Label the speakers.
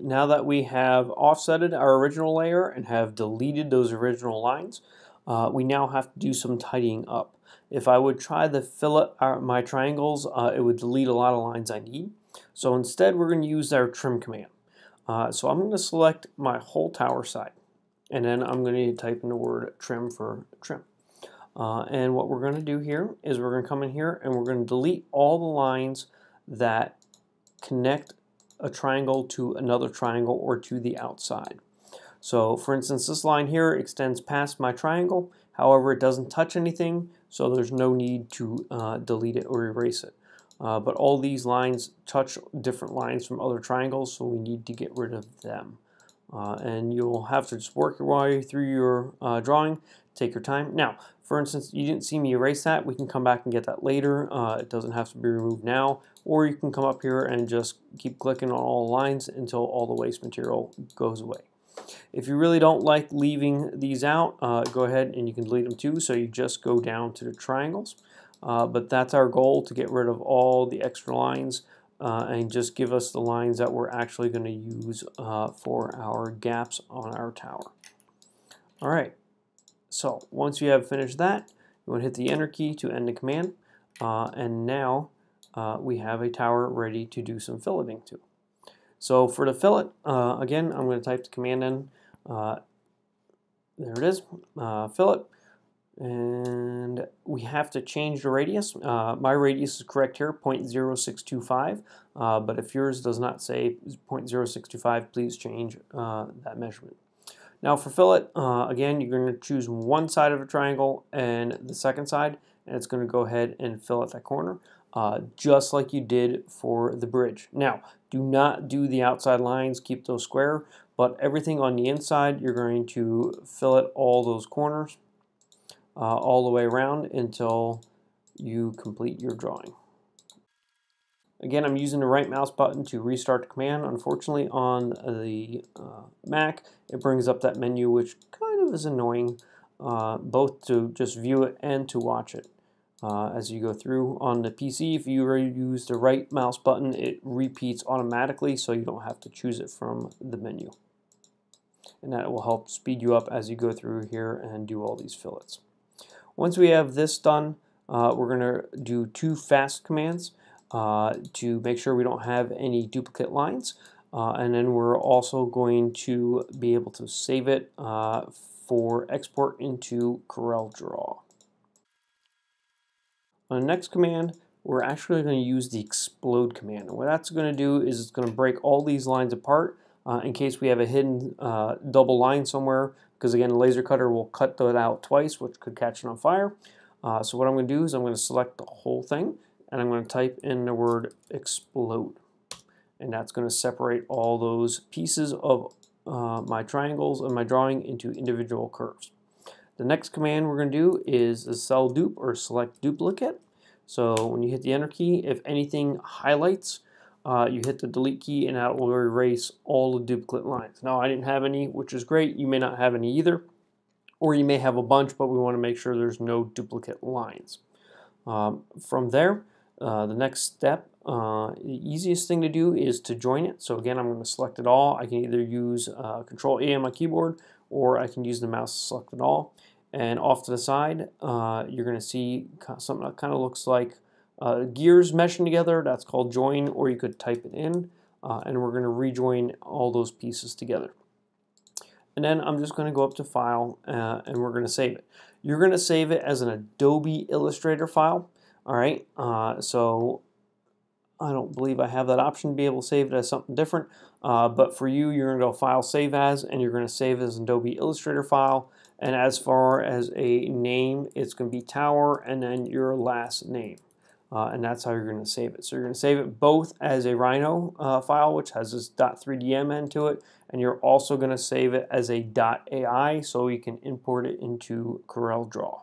Speaker 1: now that we have offsetted our original layer and have deleted those original lines, we now have to do some tidying up. If I would try to fillet my triangles, it would delete a lot of lines I need. So instead, we're going to use our trim command. So I'm going to select my whole tower side, and then I'm going to type in the word trim for trim. And what we're going to do here is we're going to come in here and we're going to delete all the lines that connect a triangle to another triangle or to the outside. So for instance, this line here extends past my triangle, however it doesn't touch anything, so there's no need to delete it or erase it. But all these lines touch different lines from other triangles, so we need to get rid of them. And you'll have to just work your way through your drawing, take your time. Now, for instance, you didn't see me erase that. We can come back and get that later. It doesn't have to be removed now, or you can come up here and just keep clicking on all the lines until all the waste material goes away. If you really don't like leaving these out, go ahead and you can delete them too, so you just go down to the triangles. But that's our goal, to get rid of all the extra lines and just give us the lines that we're actually going to use for our gaps on our tower. Alright, so once you have finished that, you want to hit the Enter key to end the command, and now we have a tower ready to do some filleting to. So for the fillet, again, I'm going to type the command in. There it is, fillet. And we have to change the radius. My radius is correct here, 0.0625, but if yours does not say 0.0625, please change that measurement. Now for fillet, again, you're going to choose one side of a triangle and the second side, and it's going to go ahead and fillet that corner, just like you did for the bridge. Now, do not do the outside lines, keep those square, but everything on the inside, you're going to fillet all those corners all the way around until you complete your drawing. Again, I'm using the right mouse button to restart the command. Unfortunately, on the Mac, it brings up that menu, which kind of is annoying, both to just view it and to watch it as you go through. On the PC, if you use the right mouse button, it repeats automatically, so you don't have to choose it from the menu. And that will help speed you up as you go through here and do all these fillets. Once we have this done, we're going to do two fast commands to make sure we don't have any duplicate lines, and then we're also going to be able to save it for export into CorelDRAW. On the next command, we're actually going to use the explode command. And what that's going to do is it's going to break all these lines apart in case we have a hidden double line somewhere, because again, the laser cutter will cut that out twice, which could catch it on fire. So what I'm going to do is I'm going to select the whole thing, and I'm going to type in the word explode. And that's going to separate all those pieces of my triangles and my drawing into individual curves. The next command we're going to do is a cell dupe or select duplicate. So when you hit the Enter key, if anything highlights, you hit the delete key and that will erase all the duplicate lines. Now I didn't have any, which is great. You may not have any either, or you may have a bunch, but we want to make sure there's no duplicate lines. From there, the next step, the easiest thing to do is to join it. So again, I'm going to select it all. I can either use Control A on my keyboard, or I can use the mouse to select it all. And off to the side, you're going to see something that kind of looks like gears meshing together. That's called join, or you could type it in, and we're going to rejoin all those pieces together. And then I'm just going to go up to File, and we're going to save it. You're going to save it as an Adobe Illustrator file. All right, so I don't believe I have that option to be able to save it as something different, but for you, you're going to go File, Save As, and you're going to save it as an Adobe Illustrator file. And as far as a name, it's going to be Tower and then your last name. And that's how you're going to save it. So you're going to save it both as a Rhino file, which has this .3dm end to it, and you're also going to save it as a .ai so you can import it into CorelDRAW.